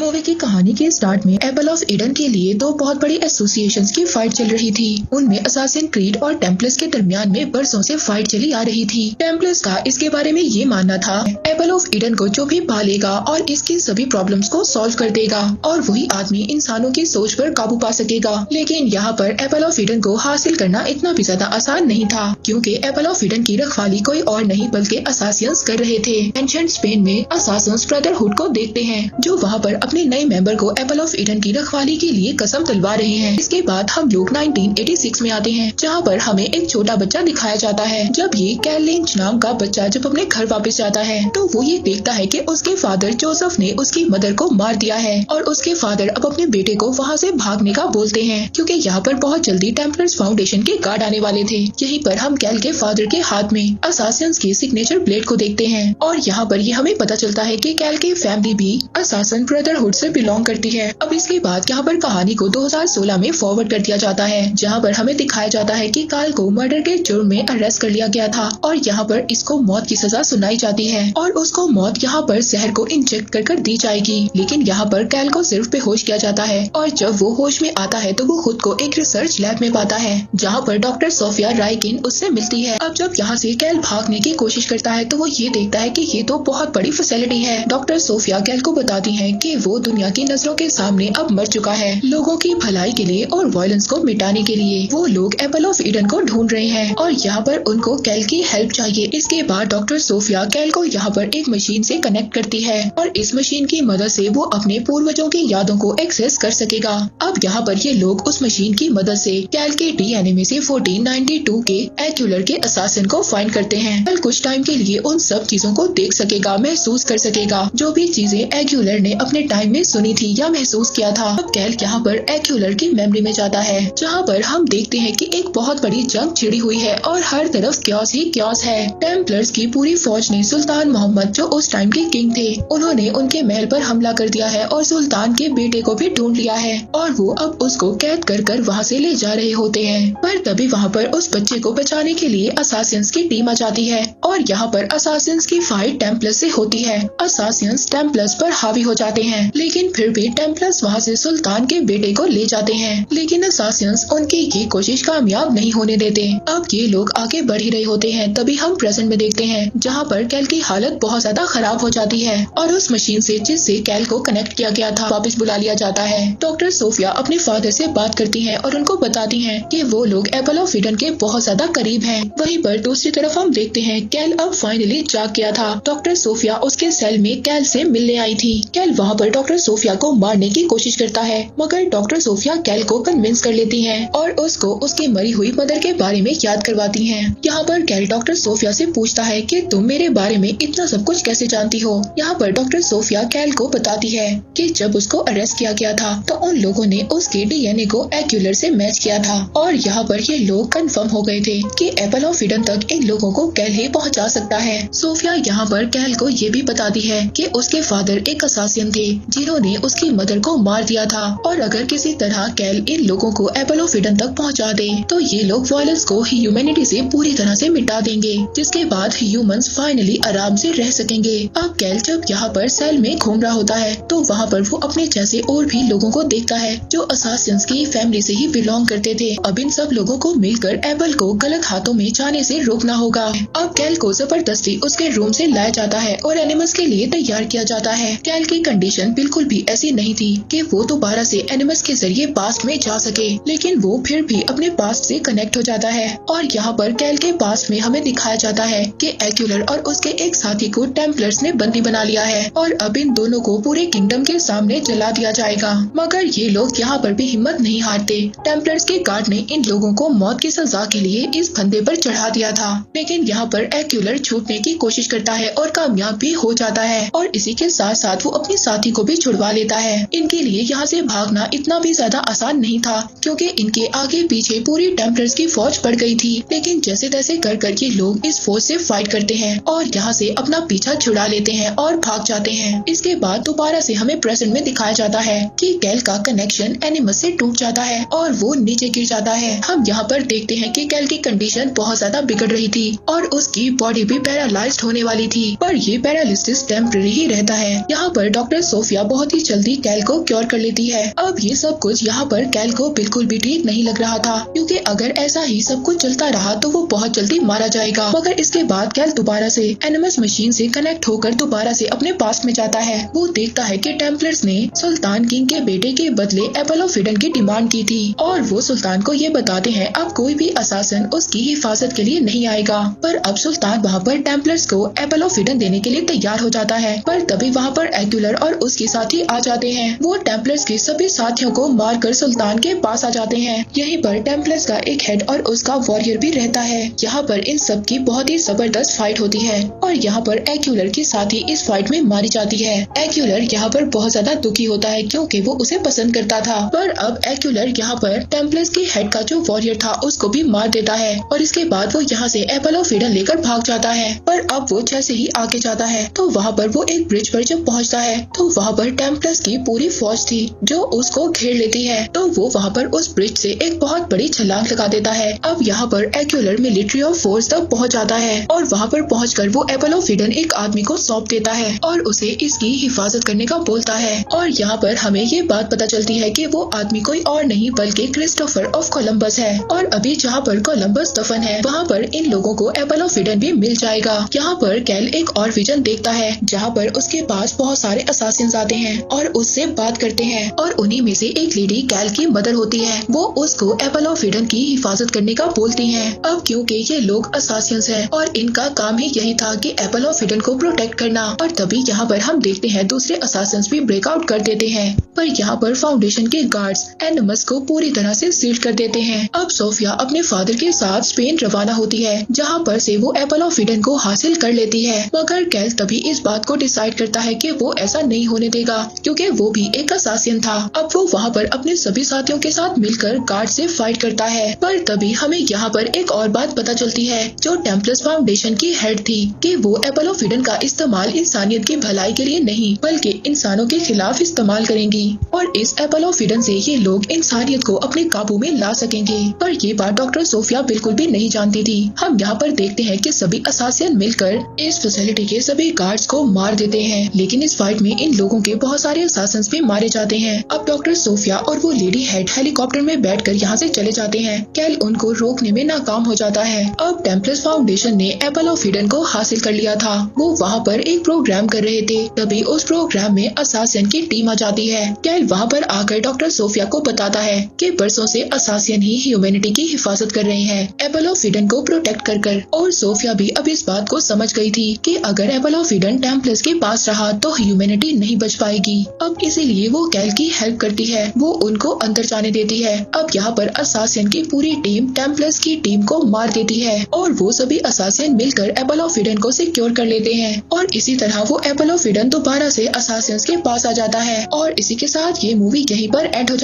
Movie की कहानी के स्टार्ट में एपल ऑफ ईडन के लिए दो बहुत बड़ी एसोसिएशंस की फाइट चल रही थी। उनमें असासिन क्रीड और टेम्पलर्स के दरमियान में बरसों से फाइट चली आ रही थी। टेम्पलर्स का इसके बारे में ये मानना था एपल ऑफ ईडन को जो भी पालेगा और इसकी सभी प्रॉब्लम्स को सॉल्व कर देगा और वही आदमी इंसानों की सोच पर काबू पा सकेगा। लेकिन यहाँ पर एपल ऑफ ईडन को हासिल करना इतना भी ज्यादा आसान नहीं था, क्योंकि एपल ऑफ ईडन की रखवाली कोई और नहीं बल्कि असासियंस कर रहे थे। एंशिएंट स्पेन में असासिन्स ब्रदरहुड को देखते हैं, जो वहाँ पर अपने नए मेंबर को एपल ऑफ ईडन की रखवाली के लिए कसम दिलवा रहे हैं। इसके बाद हम लोग 1986 में आते हैं, जहाँ पर हमें एक छोटा बच्चा दिखाया जाता है। जब ये कैल लिंच नाम का बच्चा जब अपने घर वापस जाता है तो वो ये देखता है कि उसके फादर जोसेफ ने उसकी मदर को मार दिया है और उसके फादर अब अपने बेटे को वहाँ से भागने का बोलते हैं, क्योंकि यहाँ पर बहुत जल्दी टेम्पलर्स फाउंडेशन के गार्ड आने वाले थे। यहीं पर हम कैल के फादर के हाथ में असासिन्स की सिग्नेचर ब्लेड को देखते हैं और यहाँ पर ये हमें पता चलता है कि कैल की फैमिली भी असासिन ब्रदरहुड से बिलोंग करती है। अब इसके बाद यहाँ पर कहानी को 2016 में फॉरवर्ड कर दिया जाता है, जहाँ पर हमें दिखाया जाता है कि काल को मर्डर के जुर्म में अरेस्ट कर लिया गया था और यहाँ पर इसको मौत की सजा सुनाई जाती है और उसको मौत यहाँ पर जहर को इंजेक्ट कर दी जाएगी। लेकिन यहाँ पर कैल को सिर्फ बेहोश किया जाता है और जब वो होश में आता है तो वो खुद को एक रिसर्च लैब में पाता है, जहाँ पर डॉक्टर सोफिया राइकिन उससे मिलती है। अब जब यहाँ से कैल भागने की कोशिश करता है तो वो ये देखता है कि ये तो बहुत बड़ी फैसिलिटी है। डॉक्टर सोफिया कैल को बताती है कि वो दुनिया की नजरों के सामने अब मर चुका है। लोगों की भलाई के लिए और वायलेंस को मिटाने के लिए वो लोग एपल ऑफ ईडन को ढूंढ रहे हैं और यहाँ पर उनको कैल की हेल्प चाहिए। इसके बाद डॉक्टर सोफिया कैल को यहाँ पर एक मशीन से कनेक्ट करती है और इस मशीन की मदद से वो अपने पूर्वजों की यादों को एक्सेस कर सकेगा। अब यहाँ पर ये लोग उस मशीन की मदद से कैल के डीएनए में से 1492 के एक्यूलर के असासिन को फाइंड करते हैं। कैल कुछ टाइम के लिए उन सब चीजों को देख सकेगा, महसूस कर सकेगा, जो भी चीजें एक्यूलर ने अपने टाइम में सुनी थी या महसूस किया था। अब कैल यहाँ पर एक्यूलर की मेमोरी में जाता है, जहाँ पर हम देखते हैं कि एक बहुत बड़ी जंग छिड़ी हुई है और हर तरफ क्योस ही क्योस है। टेम्पलर्स की पूरी फौज ने सुल्तान मोहम्मद, जो उस टाइम के किंग थे, उन्होंने उनके महल पर हमला कर दिया है और सुल्तान के बेटे को भी ढूंढ लिया है और वो अब उसको कैद कर वहाँ से ले जा रहे होते हैं। पर तभी वहाँ पर उस बच्चे को बचाने के लिए असासिन्स की टीम आ जाती है और यहाँ पर असासिन्स की फाइट टेम्पलर्स से होती है। असासिन्स टेम्पलर्स पर हावी हो जाते हैं, लेकिन फिर भी टेम्पलर्स वहाँ से सुल्तान के बेटे को ले जाते हैं। लेकिन असासिन्स उनकी ये कोशिश कामयाब नहीं होने देते। अब ये लोग आगे बढ़ ही रहे होते हैं, तभी हम प्रेजेंट में देखते हैं, जहाँ पर कैल की हालत बहुत ज्यादा खराब हो जाती है और उस मशीन से जिससे कैल को कनेक्ट किया गया था वापस बुला लिया जाता है। डॉक्टर सोफिया अपने फादर से बात करती है और उनको बताती है कि वो लोग एपल ऑफ ईडन के बहुत ज्यादा करीब हैं। वहीं पर दूसरी तरफ हम देखते हैं कैल अब फाइनली जाग गया था। डॉक्टर सोफिया उसके सेल में कैल से मिलने आई थी। कैल वहाँ पर डॉक्टर सोफिया को मारने की कोशिश करता है, मगर डॉक्टर सोफिया कैल को कन्विंस कर लेती है और उसको उसकी मरी हुई मदर के बारे में याद करवाती है। यहाँ पर कैल डॉक्टर सोफिया से पूछता है कि तुम मेरे बारे में इतना सब कुछ कैसे जानती हो। यहाँ पर डॉक्टर सोफिया कैल को बताती है कि जब उसको अरेस्ट किया गया था तो उन लोगों ने उसके डीएनए को एक्यूलर से मैच किया था और यहाँ पर ये लोग कंफर्म हो गए थे कि एपल ऑफ ईडन तक इन लोगों को कैल ही पहुँचा सकता है। सोफिया यहाँ पर कैल को ये भी बताती है कि उसके फादर एक असासिन थे जिन्होंने उसकी मदर को मार दिया था और अगर किसी तरह कैल इन लोगों को एपल ऑफ ईडन तक पहुँचा दे तो ये लोग वायलेंस को ह्यूमैनिटी से पूरी तरह से मिटा देंगे, जिसके बाद ह्यूमंस फाइनली आराम से रह सकेंगे। अब कैल जब यहाँ पर सेल में घूम रहा होता है तो वहाँ पर वो अपने जैसे और भी लोगों को देखता है जो असासिन्स की फैमिली से ही बिलोंग करते थे। अब इन सब लोगों को मिलकर एपल को गलत हाथों में जाने से रोकना होगा। अब कैल को जबरदस्ती उसके रूम से लाया जाता है और एनिमल्स के लिए तैयार किया जाता है। कैल की कंडीशन बिल्कुल भी ऐसी नहीं थी कि वो दोबारा से एनिमल्स के जरिए पास्ट में जा सके, लेकिन वो फिर भी अपने पास्ट से कनेक्ट हो जाता है और यहाँ पर कैल के पास्ट में हमें दिखाया जाता है कि एक्यूलर और उसके एक साथी को टेम्पलर्स ने बंदी बना लिया है और अब इन दोनों को पूरे किंगडम के सामने जला दिया जाएगा। मगर ये लोग यहाँ पर भी हिम्मत नहीं हारते। टेम्पलर्स के गार्ड ने इन लोगों को मौत की सजा के लिए इस फंदे पर चढ़ा दिया था, लेकिन यहाँ पर एक्यूलर छूटने की कोशिश करता है और कामयाब भी हो जाता है और इसी के साथ साथ वो अपने साथी को भी छुड़वा लेता है। इनके लिए यहाँ से भागना इतना भी ज्यादा आसान नहीं था, क्योंकि इनके आगे पीछे पूरी टेम्पलर्स की फौज पड़ गई थी। लेकिन जैसे तैसे कर ये लोग इस फौज से फाइट करते हैं और यहाँ से अपना पीछा छुड़ा लेते हैं और भाग जाते हैं। इसके बाद दोबारा से हमें प्रेजेंट में दिखाया जाता है कि कैल का का कनेक्शन एनिमस से टूट जाता है और वो नीचे गिर जाता है। हम यहाँ पर देखते हैं कि कैल की कंडीशन बहुत ज्यादा बिगड़ रही थी और उसकी बॉडी भी पैरालाइज्ड होने वाली थी, पर ये पैरालिसिस टेम्पररी ही रहता है। यहाँ पर डॉक्टर सोफिया बहुत ही जल्दी कैल को क्योर कर लेती है। अब ये सब कुछ यहाँ पर कैल को बिल्कुल भी ठीक नहीं लग रहा था, क्योंकि अगर ऐसा ही सब कुछ चलता रहा तो वो बहुत जल्दी मारा जाएगा। मगर इसके बाद कैल दोबारा से एनिमस मशीन से कनेक्ट होकर दोबारा से अपने पास्ट में जाता है। वो देखता है कि टेम्पलर्स ने सुल्तान किंग के बेटे के बदले एपल ऑफ इडन की डिमांड की थी और वो सुल्तान को ये बताते हैं अब कोई भी असासिन उसकी हिफाजत के लिए नहीं आएगा। पर अब सुल्तान वहाँ पर टेम्पलर्स को एपल ऑफ इडन देने के लिए तैयार हो जाता है, पर तभी वहाँ पर एक्यूलर और उसके साथी आ जाते हैं। वो टेम्पलर्स के सभी साथियों को मारकर सुल्तान के पास आ जाते हैं। यहीं पर टेम्पलर्स का एक हेड और उसका वॉरियर भी रहता है। यहाँ पर इन सब की बहुत ही जबरदस्त फाइट होती है और यहाँ पर एक्यूलर की साथी इस फाइट में मारी जाती है। एक्यूलर यहाँ पर बहुत ज्यादा दुखी होता है क्योंकि वो उसे पसंद करता था, पर अब एक्यूलर यहाँ पर टेम्पलर्स के हेड का जो वॉरियर था उसको भी मार देता है और इसके बाद वो यहाँ से एपल ऑफ इडन लेकर भाग जाता है। पर अब वो जैसे ही आगे जाता है तो वहाँ पर वो एक ब्रिज पर जब पहुँचता है तो वहाँ पर टेम्पलर्स की पूरी फौज थी जो उसको घेर लेती है। तो वो वहाँ पर उस ब्रिज से एक बहुत बड़ी छलांग लगा देता है। अब यहाँ पर एक्यूलर मिलिट्री ऑफ फोर्स तक पहुँच जाता है और वहाँ पर पहुँचकर वो एपल ऑफ इडन एक आदमी को सौंप देता है और उसे इसकी हिफाजत करने का बोलता है। और यहाँ पर हमें ये बात पता चलती है कि वो आदमी कोई और नहीं बल्कि क्रिस्टोफर ऑफ कोलंबस है और अभी जहाँ पर कोलंबस दफन है वहाँ पर इन लोगों को एपल ऑफ इडन भी मिल जाएगा। यहाँ पर कैल एक और विजन देखता है जहाँ पर उसके पास बहुत सारे असासिन्स आते हैं और उससे बात करते हैं और उन्हीं में से एक लेडी कैल की मदर होती है। वो उसको एपल ऑफ इडन की हिफाजत करने का बोलती है। अब क्योंकि ये लोग असासिन्स हैं और इनका काम ही यही था कि एपल ऑफ इडन को प्रोटेक्ट करना, और तभी यहाँ पर हम देखते हैं दूसरे असासिन्स भी ब्रेकआउट कर देते हैं। पर यहाँ पर फाउंडेशन के गार्ड्स एनिमस को पूरी तरह से सील कर देते हैं। अब सोफिया अपने फादर के साथ स्पेन रवाना होती है जहाँ पर से वो एपल ऑफ इडन को हासिल कर लेती है। मगर कैल तभी इस बात को डिसाइड करता है कि वो ऐसा नहीं होने देगा क्योंकि वो भी एक असासिन था। अब वो वहाँ पर अपने सभी साथियों के साथ मिलकर गार्ड से फाइट करता है। पर तभी हमें यहाँ पर एक और बात पता चलती है जो टेम्पलर्स फाउंडेशन की हेड थी कि वो एपल ऑफ इडन का इस्तेमाल इंसानियत की भलाई के लिए नहीं बल्कि इंसानों के खिलाफ इस्तेमाल करेंगी और इस एपल ऑफ इडन से ये लोग इंसानियत को अपने काबू में ला सकेंगे। पर ये बात डॉक्टर सोफिया बिल्कुल भी नहीं जानती थी। हम यहाँ पर देखते हैं कि सभी असासिन मिलकर इस फैसिलिटी के सभी गार्ड्स को मार देते हैं, लेकिन इस फाइट में इन लोगों के बहुत सारे असासिन्स भी मारे जाते हैं। अब डॉक्टर सोफिया और वो लेडी हेड हेलीकॉप्टर में बैठकर यहाँ से चले जाते हैं। कैल उनको रोकने में नाकाम हो जाता है। अब टेम्पलर्स फाउंडेशन ने एपल ऑफ इडन को हासिल कर लिया था। वो वहाँ पर एक प्रोग्राम कर रहे थे, तभी उस प्रोग्राम में असासिन की टीम आ जाती है। कैल वहाँ पर आकर डॉक्टर सोफिया को बताता है कि बरसों से असासिन ही ह्यूमैनिटी की हिफाजत कर रहे हैं एपल ऑफ इडन को प्रोटेक्ट कर। और सोफिया भी अब इस बात को समझ गई थी कि अगर एपल ऑफ इडन टेम्पलर्स के पास रहा तो ह्यूमैनिटी नहीं बच पाएगी। अब इसीलिए वो कैल की हेल्प करती है, वो उनको अंदर जाने देती है। अब यहाँ पर असासिन की पूरी टीम टेम्पलर्स की टीम को मार देती है और वो सभी असासिन मिलकर एपल ऑफ इडन को सिक्योर कर लेते हैं और इसी तरह वो एपल ऑफ इडन दोबारा से असासिन्स के पास आ जाता है। और इसी के साथ ये मूवी यहीं पर एंड हो जाती है।